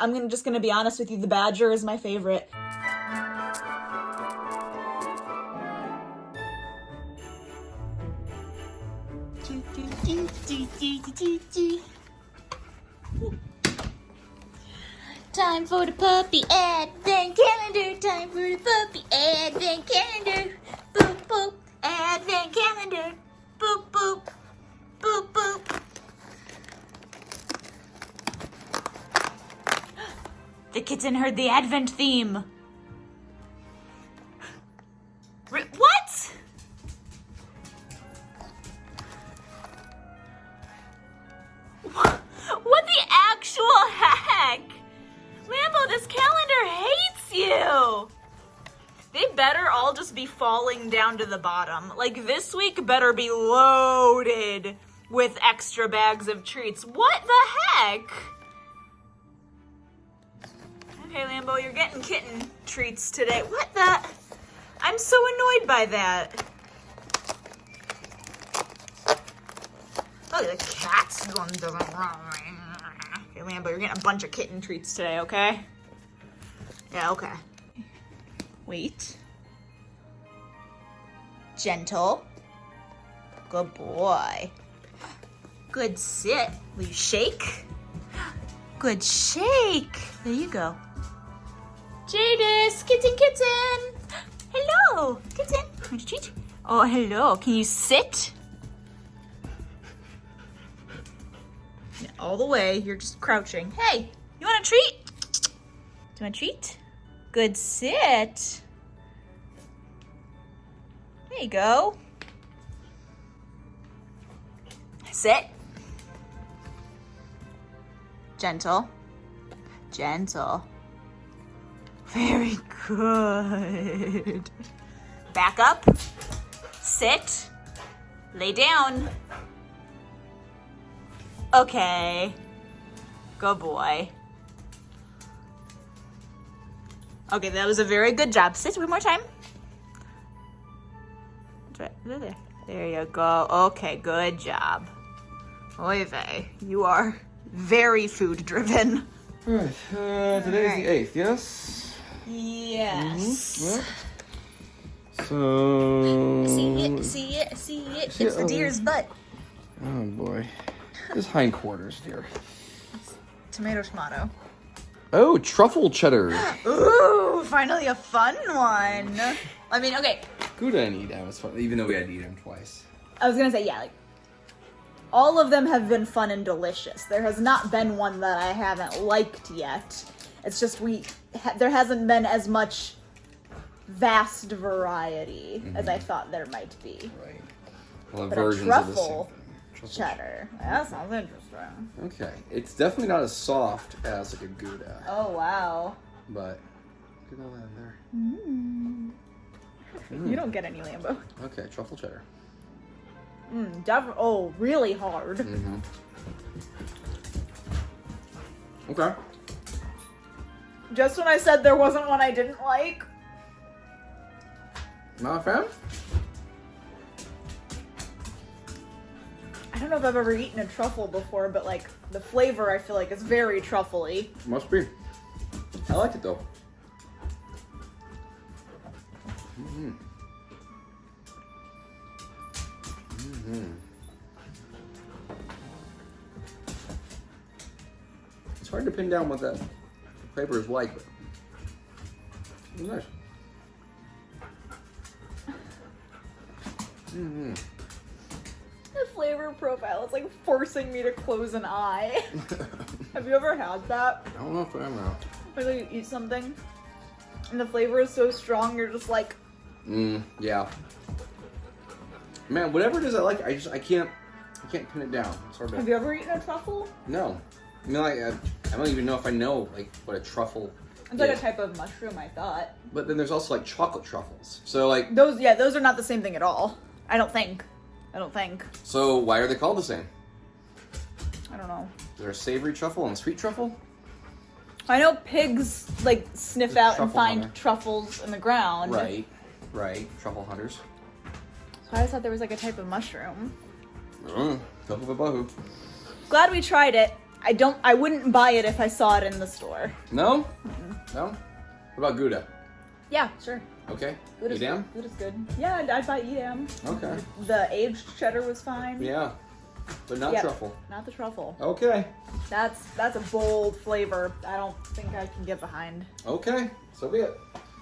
I'm just gonna be honest with you, the badger is my favorite. Time for the puppy advent calendar. Time for the puppy advent calendar. Boop boop. Advent calendar. Boop boop. Boop boop. The kitten heard the advent theme. What? What the actual heck? Lambeau, this calendar hates you. They better all just be falling down to the bottom. Like, this week better be loaded with extra bags of treats. What the heck? Okay, Lambeau, you're getting kitten treats today. What the? I'm so annoyed by that. Oh, the cat's going to... Okay, Lambeau, you're getting a bunch of kitten treats today, okay? Yeah, okay. Wait. Gentle. Good boy. Good sit. Will you shake? Good shake. There you go. Jadis, kitten. Hello, kitten. Want a treat? Oh, hello. Can you sit? All the way, you're just crouching. Hey, you want a treat? Do you want a treat? Good sit. There you go. Sit. Gentle. Very good. Back up. Sit. Lay down. Okay. Good boy. Okay, that was a very good job. Sit one more time. There you go. Okay, good job. Oy vey. You are very food driven. All right. Today's the 8th, yes? Yes. Yep. So... See it. It's the deer's butt. Oh, boy. His hindquarters, dear. Tomato. Oh, truffle cheddar. Ooh, finally a fun one. I mean, okay. Gouda and Edam was fun, even though we had to eat them twice. I was gonna say, yeah, like, all of them have been fun and delicious. There has not been one that I haven't liked yet. It's just there hasn't been as much vast variety as I thought there might be. Right. Well, But versions a of the same truffle thing. cheddar. That sounds interesting. Okay. It's definitely not as soft as like a Gouda. Oh, wow. But look at all that in there. You don't get any Lambeau. Okay, truffle cheddar. Oh, really hard. Mm-hmm. Okay. Just when I said there wasn't one I didn't like. Not a fan? I don't know if I've ever eaten a truffle before, but like the flavor I feel like is very truffle-y. Must be. I like it though. It's hard to pin down what that flavor is like, but it's nice. The flavor profile is like forcing me to close an eye. Have you ever had that? I don't know if I am now. Like you eat something and the flavor is so strong you're just like... Yeah. Man, whatever it is I like, I can't pin it down. It's hard to... Have you ever eaten a truffle? No. I mean, like, I don't even know if I know, like, what a truffle It's like is. a type of mushroom, I thought. But then there's also, like, chocolate truffles. So, like... Those are not the same thing at all. I don't think. So, why are they called the same? I don't know. Is there a savory truffle and sweet truffle? I know pigs, like, sniff out and Truffle find hunter. truffles in the ground. Right. Truffle hunters. So I always thought there was, like, a type of mushroom. Tofu babahu. Glad we tried it. I wouldn't buy it if I saw it in the store. No? No? What about Gouda? Yeah, sure. Okay. Gouda's Edam? Gouda's good. Yeah, I'd buy Edam. Okay. The aged cheddar was fine. Yeah. But not truffle. Not the truffle. Okay. That's a bold flavor. I don't think I can get behind. Okay. So be it.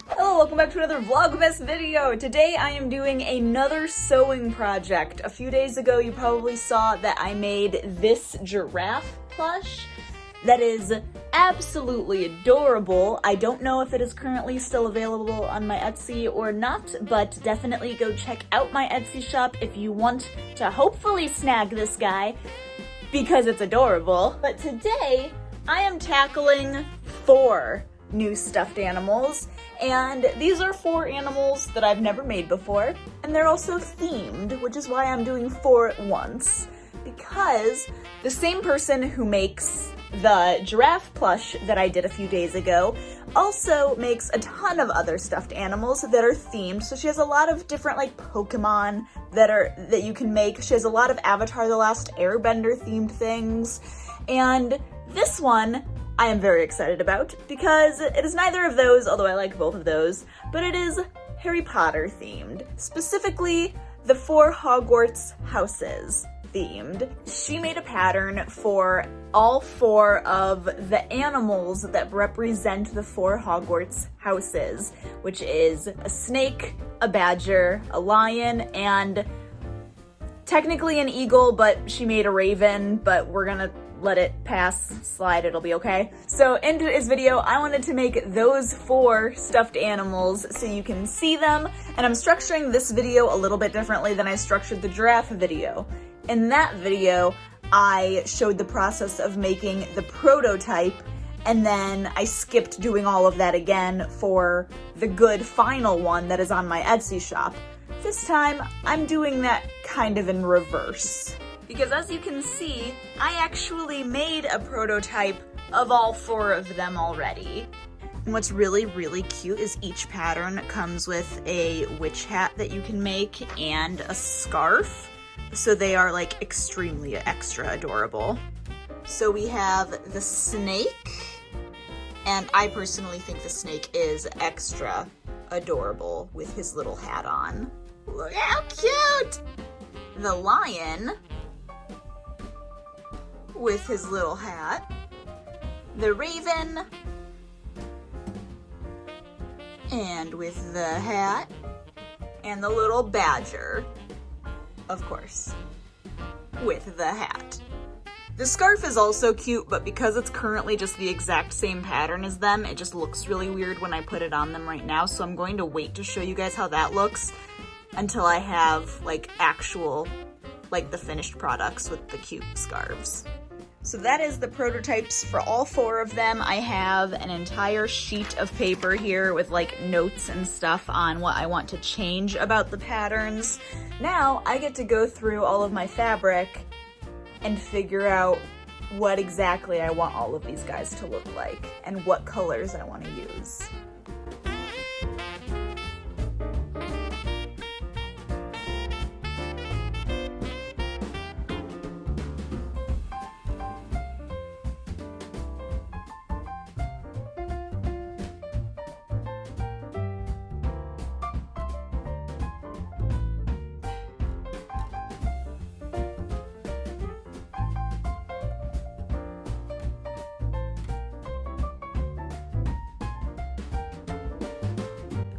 Hello, welcome back to another Vlogmas video. Today I am doing another sewing project. A few days ago you probably saw that I made this giraffe plush that is absolutely adorable. I don't know if it is currently still available on my Etsy or not, but definitely go check out my Etsy shop if you want to hopefully snag this guy because it's adorable. But today I am tackling 4 new stuffed animals, and these are 4 animals that I've never made before, and they're also themed, which is why I'm doing 4 at once, because the same person who makes the giraffe plush that I did a few days ago also makes a ton of other stuffed animals that are themed. So she has a lot of different like Pokemon that you can make. She has a lot of Avatar The Last Airbender themed things, and this one I am very excited about because it is neither of those, although I like both of those, but it is Harry Potter themed, specifically the 4 Hogwarts houses themed. She made a pattern for all 4 of the animals that represent the 4 Hogwarts houses, which is a snake, a badger, a lion, and technically an eagle, but she made a raven, but we're gonna let it slide, it'll be okay. So in today's video, I wanted to make those 4 stuffed animals so you can see them, and I'm structuring this video a little bit differently than I structured the giraffe video. In that video, I showed the process of making the prototype, and then I skipped doing all of that again for the good final one that is on my Etsy shop. This time, I'm doing that kind of in reverse. Because as you can see, I actually made a prototype of all 4 of them already. And what's really, really cute is each pattern comes with a witch hat that you can make and a scarf. So they are like extremely extra adorable. So we have the snake, and I personally think the snake is extra adorable with his little hat on. Look how cute! The lion with his little hat, the raven, and with the hat, and the little badger, of course, with the hat. The scarf is also cute, but because it's currently just the exact same pattern as them, it just looks really weird when I put it on them right now, so I'm going to wait to show you guys how that looks until I have like actual, like the finished products with the cute scarves. So that is the prototypes for all 4 of them. I have an entire sheet of paper here with like notes and stuff on what I want to change about the patterns. Now I get to go through all of my fabric and figure out what exactly I want all of these guys to look like and what colors I want to use.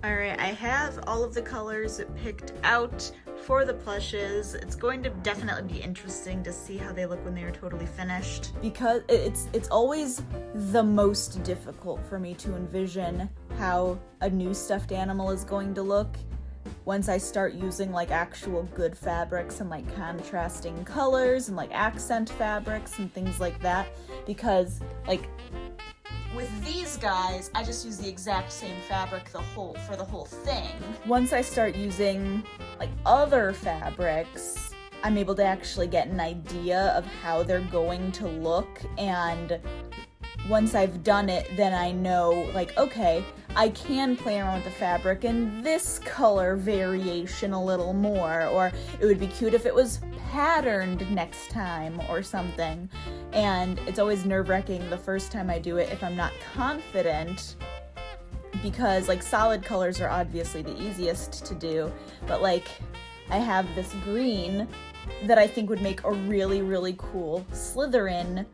Alright, I have all of the colors picked out for the plushes. It's going to definitely be interesting to see how they look when they are totally finished. Because it's always the most difficult for me to envision how a new stuffed animal is going to look once I start using like actual good fabrics and like contrasting colors and like accent fabrics and things like that. Because like with these guys, I just use the exact same fabric for the whole thing. Once I start using like other fabrics, I'm able to actually get an idea of how they're going to look, and once I've done it, then I know like, okay, I can play around with the fabric in this color variation a little more, or it would be cute if it was patterned next time or something. And it's always nerve-wracking the first time I do it if I'm not confident, because like solid colors are obviously the easiest to do, but like I have this green that I think would make a really, really cool Slytherin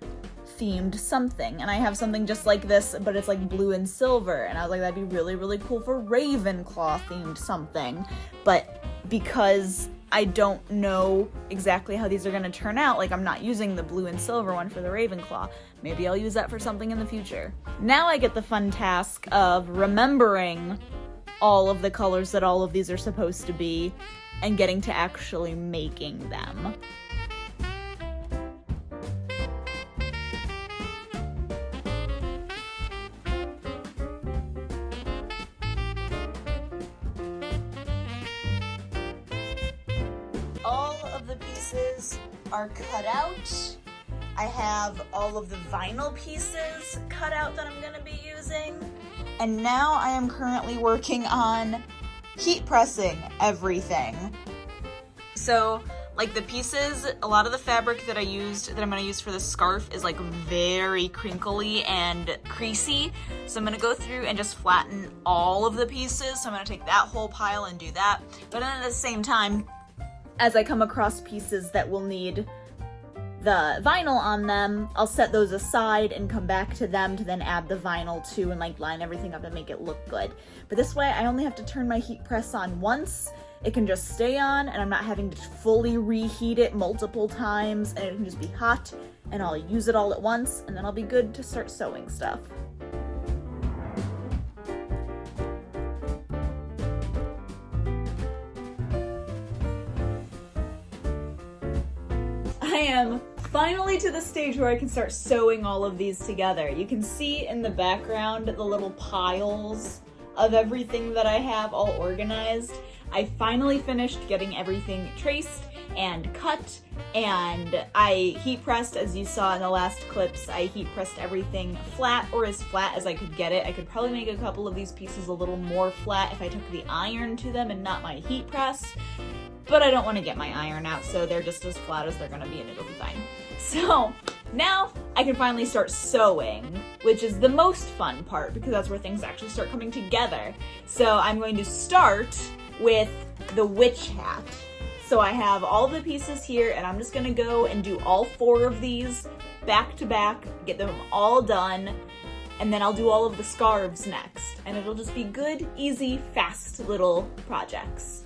themed something, and I have something just like this, but it's like blue and silver, and I was like, that'd be really, really cool for Ravenclaw themed something. But because I don't know exactly how these are going to turn out, like I'm not using the blue and silver one for the Ravenclaw, maybe I'll use that for something in the future. Now I get the fun task of remembering all of the colors that all of these are supposed to be and getting to actually making them. All of the pieces are cut out. I have all of the vinyl pieces cut out that I'm gonna be using. And now I am currently working on heat pressing everything. So, like the pieces, a lot of the fabric that I'm gonna use for the scarf is like very crinkly and creasy. So I'm gonna go through and just flatten all of the pieces. So I'm gonna take that whole pile and do that. But then at the same time, as I come across pieces that will need the vinyl on them, I'll set those aside and come back to them to then add the vinyl to and like line everything up and make it look good. But this way I only have to turn my heat press on once. It can just stay on and I'm not having to fully reheat it multiple times, and it can just be hot and I'll use it all at once, and then I'll be good to start sewing stuff. I am finally to the stage where I can start sewing all of these together. You can see in the background the little piles of everything that I have all organized. I finally finished getting everything traced and cut, and I heat pressed, as you saw in the last clips. I heat pressed everything flat, or as flat as I could get it. I could probably make a couple of these pieces a little more flat if I took the iron to them and not my heat press. But I don't want to get my iron out, so they're just as flat as they're gonna be and it'll be fine. So now I can finally start sewing, which is the most fun part because that's where things actually start coming together. So I'm going to start with the witch hat. So I have all the pieces here, and I'm just gonna go and do all 4 of these back to back, get them all done, and then I'll do all of the scarves next. And it'll just be good, easy, fast little projects.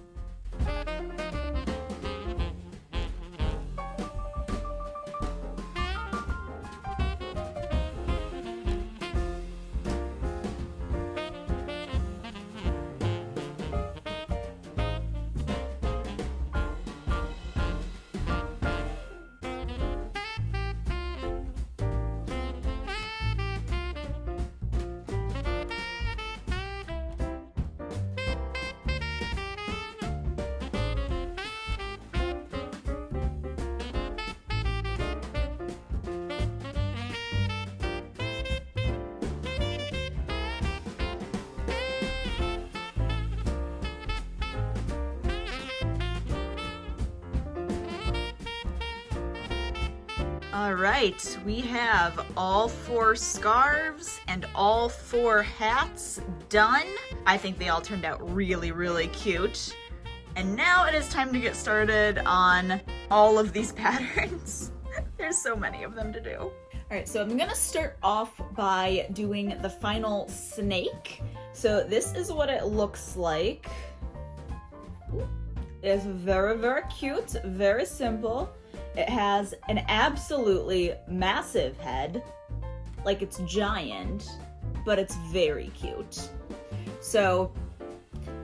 All right, we have all 4 scarves and all 4 hats done. I think they all turned out really, really cute. And now it is time to get started on all of these patterns. There's so many of them to do. All right, so I'm gonna start off by doing the final snake. So this is what it looks like. It's very, very cute, very simple. It has an absolutely massive head, like it's giant, but it's very cute. So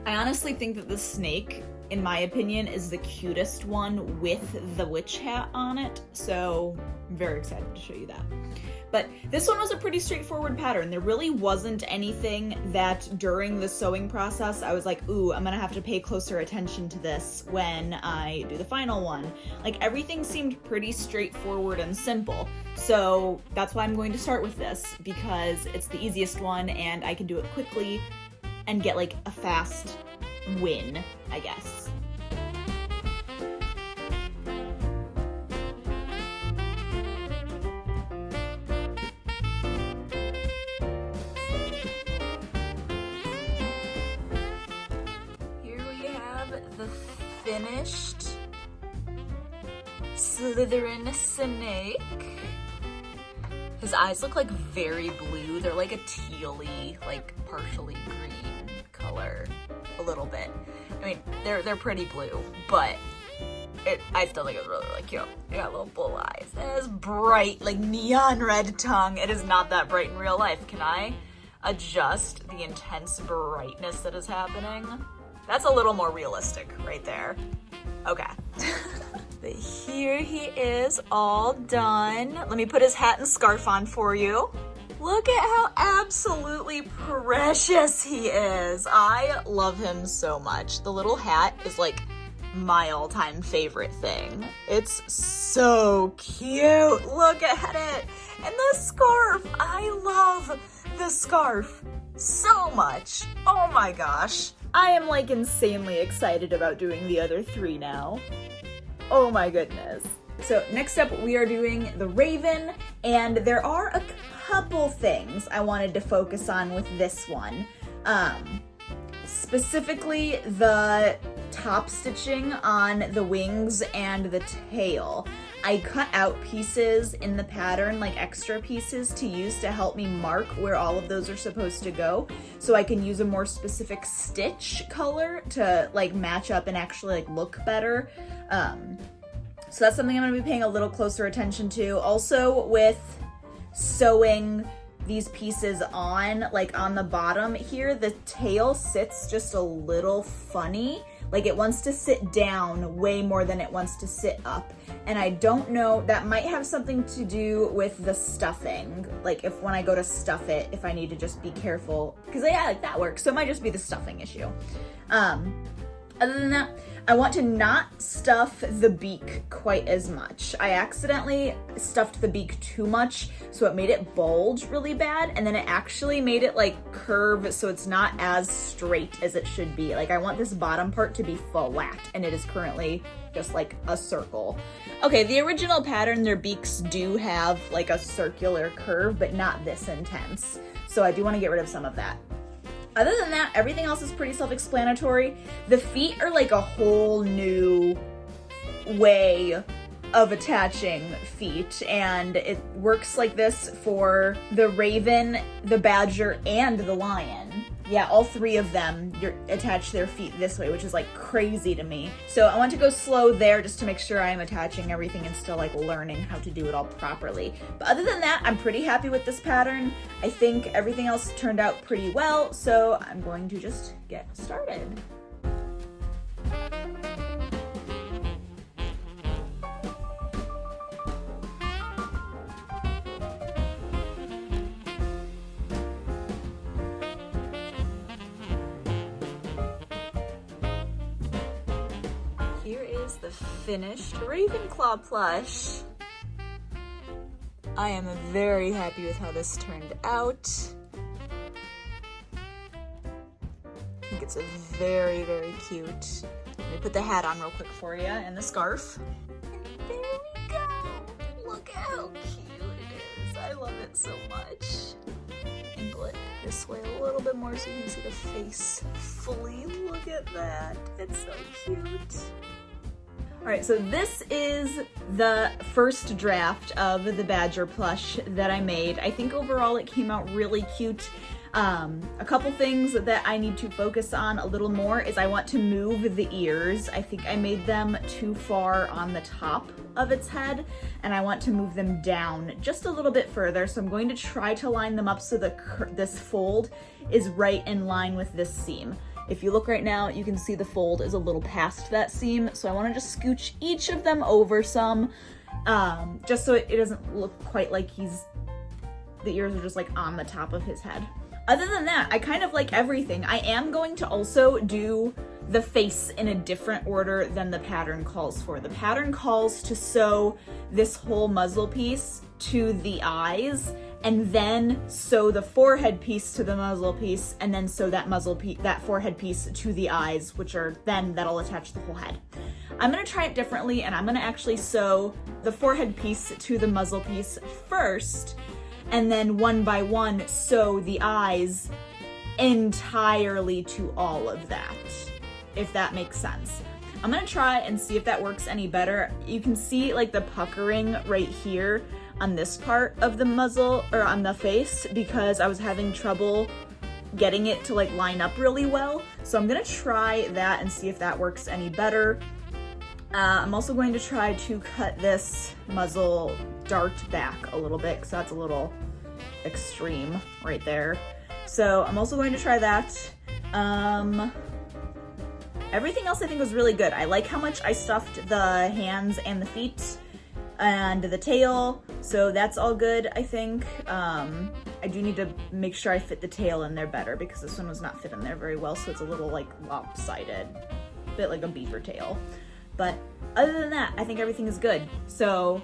I honestly think that the snake, in my opinion, is the cutest one with the witch hat on it, so I'm very excited to show you that. But this one was a pretty straightforward pattern. There really wasn't anything that during the sewing process I was like, ooh, I'm gonna have to pay closer attention to this when I do the final one. Like everything seemed pretty straightforward and simple. So that's why I'm going to start with this, because it's the easiest one and I can do it quickly and get like a fast win, I guess. the finished Slytherin snake. His eyes look like very blue. They're like a tealy, like partially green color, a little bit. I mean, they're pretty blue, but I still think it's really cute. You got little blue eyes. It has bright, like neon red tongue. It is not that bright in real life. Can I adjust the intense brightness that is happening? That's a little more realistic right there. Okay. But here he is, all done. Let me put his hat and scarf on for you. Look at how absolutely precious he is. I love him so much. The little hat is like my all-time favorite thing. It's so cute. Look at it. And the scarf. I love the scarf so much. Oh my gosh. I am like insanely excited about doing the other 3 now. Oh my goodness. So next up we are doing the Raven, and there are a couple things I wanted to focus on with this one. Specifically the top stitching on the wings and the tail. I cut out pieces in the pattern, like extra pieces to use to help me mark where all of those are supposed to go, so I can use a more specific stitch color to like match up and actually like look better. So that's something I'm going to be paying a little closer attention to. Also with sewing these pieces on, like on the bottom here, the tail sits just a little funny. Like it wants to sit down way more than it wants to sit up. And I don't know, that might have something to do with the stuffing. Like if when I go to stuff it, if I need to just be careful, because yeah, like that works. So it might just be the stuffing issue. Other than that, I want to not stuff the beak quite as much. I accidentally stuffed the beak too much, so it made it bulge really bad, and then it actually made it like curve, so it's not as straight as it should be. Like I want this bottom part to be flat, and it is currently just like a circle. Okay, the original pattern, their beaks do have like a circular curve, but not this intense. So I do want to get rid of some of that. Other than that, everything else is pretty self-explanatory. The feet are like a whole new way of attaching feet, and it works like this for the Raven, the Badger, and the Lion. Yeah, all 3 of them attach their feet this way, which is like crazy to me. So I want to go slow there just to make sure I'm attaching everything and still like learning how to do it all properly. But other than that, I'm pretty happy with this pattern. I think everything else turned out pretty well, so I'm going to just get started. Here is the finished Ravenclaw plush. I am very happy with how this turned out. I think it's a very, very cute. Let me put the hat on real quick for you, and the scarf. And there we go. Look at how cute it is. I love it so much. Angle it this way a little bit more so you can see the face fully. Look at that. It's so cute. Alright, so this is the first draft of the Badger plush that I made. I think overall it came out really cute. A couple things that I need to focus on a little more is I want to move the ears. I think I made them too far on the top of its head, and I want to move them down just a little bit further. So I'm going to try to line them up so this fold is right in line with this seam. If you look right now, you can see the fold is a little past that seam, so I want to just scooch each of them over some, just so it doesn't look quite like the ears are just like on the top of his head. Other than that, I kind of like everything. I am going to also do the face in a different order than the pattern calls for. The pattern calls to sew this whole muzzle piece to the eyes, and then sew the forehead piece to the muzzle piece, and then sew that forehead piece to the eyes, which are then that'll attach the whole head. I'm gonna try it differently, and I'm gonna actually sew the forehead piece to the muzzle piece first, and then one by one sew the eyes entirely to all of that. if that makes sense. I'm gonna try and see if that works any better. You can see like the puckering right here on this part of the muzzle, or on the face, because I was having trouble getting it to like line up really well. So I'm gonna try that and see if that works any better. I'm also going to try to cut this muzzle dart back a little bit, because that's a little extreme right there. So I'm also going to try that. Everything else I think was really good. I like how much I stuffed the hands and the feet and the tail, so that's all good, I think. I do need to make sure I fit the tail in there better, because this one was not fit in there very well, so it's a little like lopsided, a bit like a beaver tail. But other than that, I think everything is good. So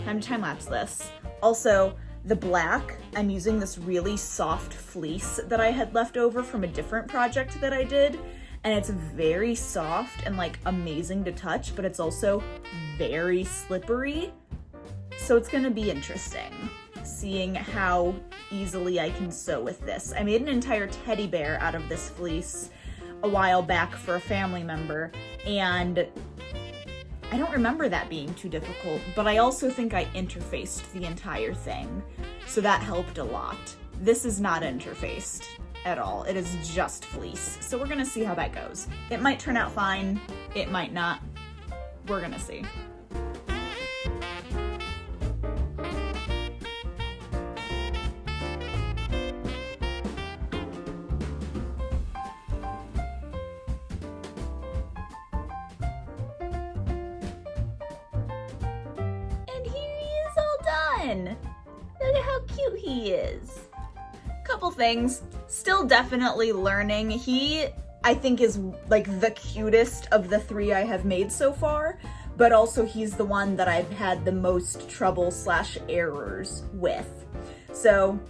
time to time-lapse this. Also, the black, I'm using this really soft fleece that I had left over from a different project that I did, and it's very soft and like amazing to touch, but it's also very slippery. So it's gonna be interesting seeing how easily I can sew with this. I made an entire teddy bear out of this fleece a while back for a family member, and I don't remember that being too difficult, but I also think I interfaced the entire thing, so that helped a lot. This is not interfaced at all. It is just fleece. So we're gonna see how that goes. It might turn out fine, it might not. We're gonna see. And here he is all done. Look at how cute he is. Couple things, still definitely learning. He, I think, is like the cutest of the three I have made so far, but also he's the one that I've had the most trouble / errors with. So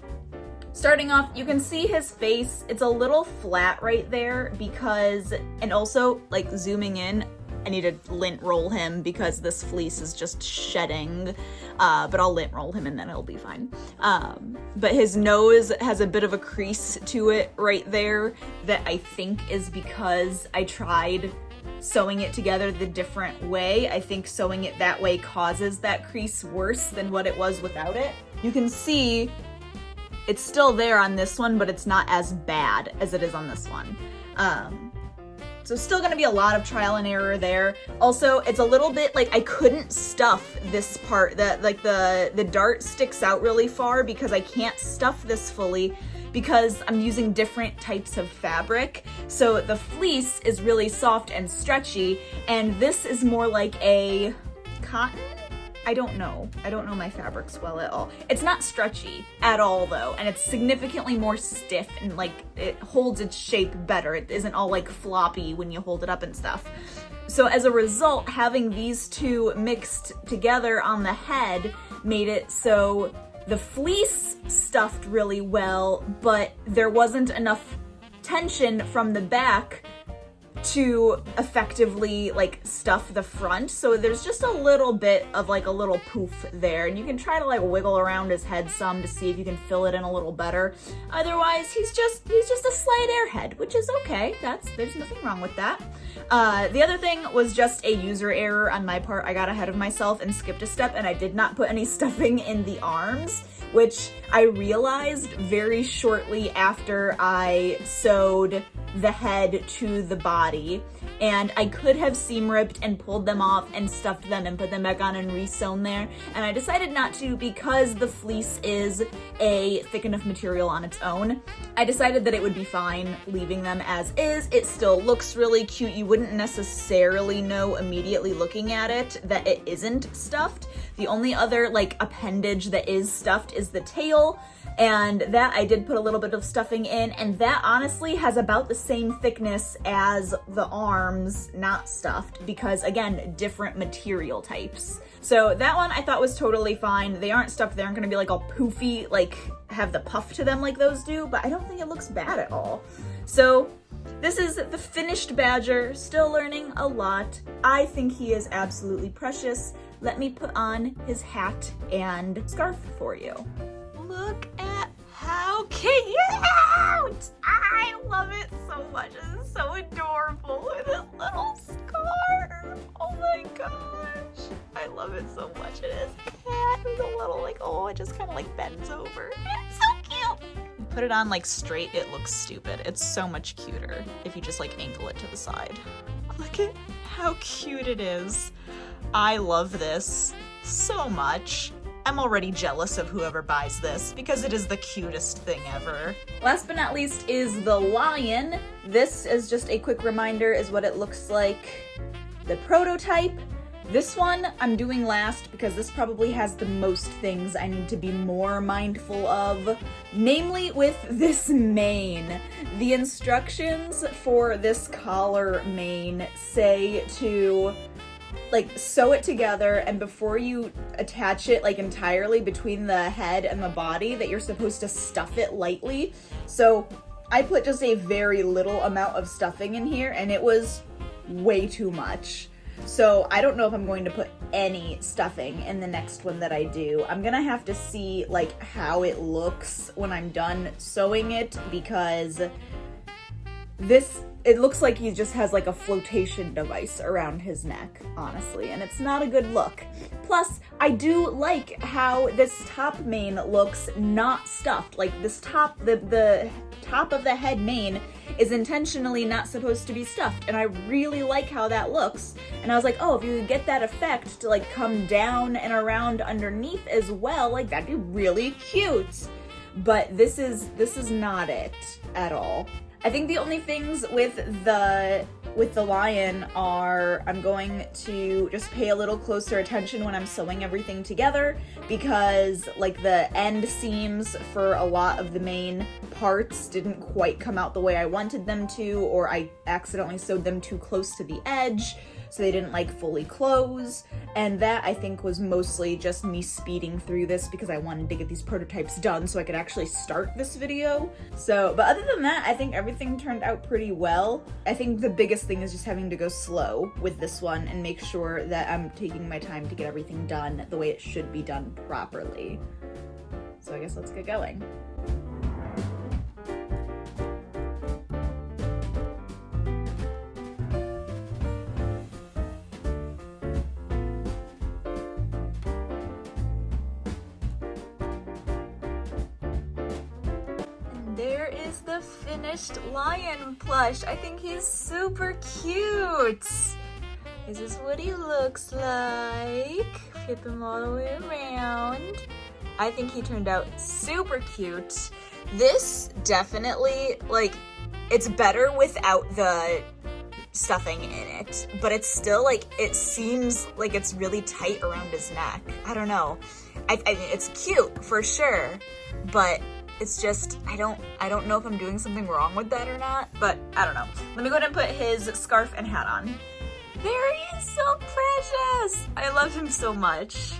starting off, you can see his face. It's a little flat right there because, and also like zooming in, I need to lint roll him because this fleece is just shedding, but I'll lint roll him and then it'll be fine. But his nose has a bit of a crease to it right there that I think is because I tried sewing it together the different way. I think sewing it that way causes that crease worse than what it was without it. You can see it's still there on this one, but it's not as bad as it is on this one. So still gonna be a lot of trial and error there. Also, it's a little bit like I couldn't stuff this part, that like the dart sticks out really far because I can't stuff this fully because I'm using different types of fabric. So the fleece is really soft and stretchy, and this is more like a cotton? I don't know my fabrics well at all. It's not stretchy at all though, and it's significantly more stiff and like it holds its shape better. It isn't all like floppy when you hold it up and stuff. So as a result, having these two mixed together on the head made it so the fleece stuffed really well, but there wasn't enough tension from the back to effectively like stuff the front. So there's just a little bit of like a little poof there, and you can try to like wiggle around his head some to see if you can fill it in a little better. Otherwise, he's just a slight airhead, which is okay. There's nothing wrong with that. The other thing was just a user error on my part. I got ahead of myself and skipped a step, and I did not put any stuffing in the arms, which I realized very shortly after I sewed the head to the body, and I could have seam ripped and pulled them off and stuffed them and put them back on and re-sewn there, and I decided not to because the fleece is a thick enough material on its own. I decided that it would be fine leaving them as is. It still looks really cute. You wouldn't necessarily know immediately looking at it that it isn't stuffed. The only other like appendage that is stuffed is the tail, and that I did put a little bit of stuffing in, and that honestly has about the same thickness as the arms not stuffed because, again, different material types. So that one I thought was totally fine. They aren't stuffed. They aren't going to be like all poofy, like have the puff to them like those do, but I don't think it looks bad at all. So this is the finished badger, still learning a lot. I think he is absolutely precious. Let me put on his hat and scarf for you. Look at how cute! I love it so much. This is so adorable. This put it on like straight, it looks stupid. It's so much cuter if you just like angle it to the side. Look at how cute it is. I love this so much. I'm already jealous of whoever buys this because it is the cutest thing ever. Last but not least is the lion. This is just a quick reminder is what it looks like. The prototype. This one I'm doing last because this probably has the most things I need to be more mindful of, namely with this mane. The instructions for this collar mane say to like sew it together, and before you attach it like entirely between the head and the body, that you're supposed to stuff it lightly. So I put just a very little amount of stuffing in here and it was way too much. So I don't know if I'm going to put any stuffing in the next one that I do. I'm gonna have to see like how it looks when I'm done sewing it, because it looks like he just has like a flotation device around his neck, honestly, and it's not a good look. Plus, I do like how this top mane looks not stuffed. Like this top, the top of the head mane is intentionally not supposed to be stuffed, and I really like how that looks. And I was like, oh, if you could get that effect to like come down and around underneath as well, like that'd be really cute. But this is not it at all. I think the only things with the lion are I'm going to just pay a little closer attention when I'm sewing everything together, because like the end seams for a lot of the main parts didn't quite come out the way I wanted them to, or I accidentally sewed them too close to the edge, so they didn't like fully close. And that I think was mostly just me speeding through this because I wanted to get these prototypes done so I could actually start this video. So, but other than that, I think everything turned out pretty well. I think the biggest thing is just having to go slow with this one and make sure that I'm taking my time to get everything done the way it should be done properly. So I guess let's get going. There is the finished lion plush. I think he's super cute. This is what he looks like. Flip him all the way around. I think he turned out super cute. This definitely, like, it's better without the stuffing in it, but it's still like, it seems like it's really tight around his neck. I don't know. I mean, it's cute for sure, but it's just, I don't know if I'm doing something wrong with that or not, but I don't know. Let me go ahead and put his scarf and hat on. There he is, so precious. I love him so much.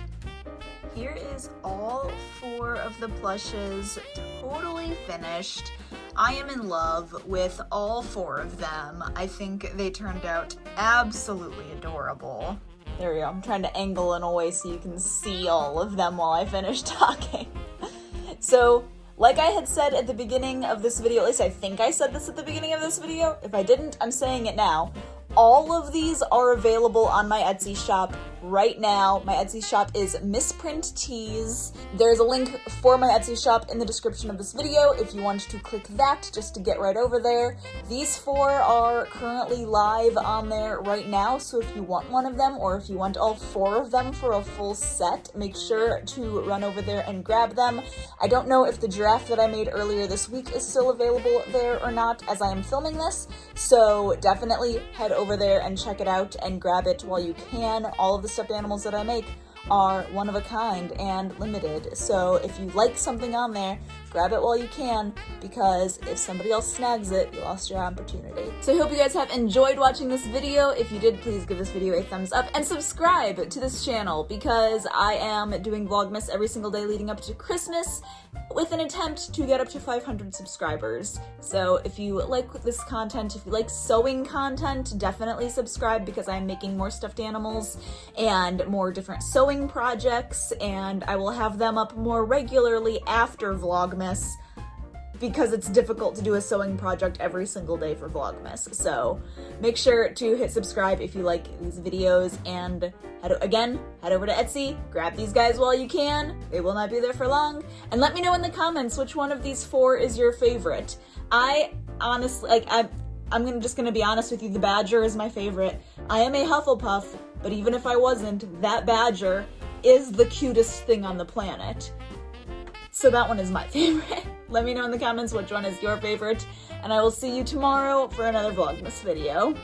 Here is all 4 of the plushes, totally finished. I am in love with all 4 of them. I think they turned out absolutely adorable. There we go. I'm trying to angle in a way so you can see all of them while I finish talking. So, like I had said at the beginning of this video, at least I think I said this at the beginning of this video. If I didn't, I'm saying it now. All of these are available on my Etsy shop right now. My Etsy shop is Misprint Tees. There's a link for my Etsy shop in the description of this video if you want to click that just to get right over there. These 4 are currently live on there right now, so if you want one of them, or if you want all 4 of them for a full set, make sure to run over there and grab them. I don't know if the giraffe that I made earlier this week is still available there or not as I am filming this, so definitely head over there and check it out and grab it while you can. All of the stuffed animals that I make are one of a kind and limited, so if you like something on there, grab it while you can, because if somebody else snags it, you lost your opportunity. So I hope you guys have enjoyed watching this video. If you did, please give this video a thumbs up and subscribe to this channel, because I am doing Vlogmas every single day leading up to Christmas with an attempt to get up to 500 subscribers. So if you like this content, if you like sewing content, definitely subscribe, because I'm making more stuffed animals and more different sewing projects, and I will have them up more regularly after Vlogmas, because it's difficult to do a sewing project every single day for Vlogmas. So make sure to hit subscribe if you like these videos, and head over to Etsy, grab these guys while you can. They will not be there for long. And let me know in the comments which one of these 4 is your favorite. I honestly, I'm just gonna be honest with you, the badger is my favorite. I am a Hufflepuff, but even if I wasn't, that badger is the cutest thing on the planet. So that one is my favorite. Let me know in the comments which one is your favorite, and I will see you tomorrow for another Vlogmas video.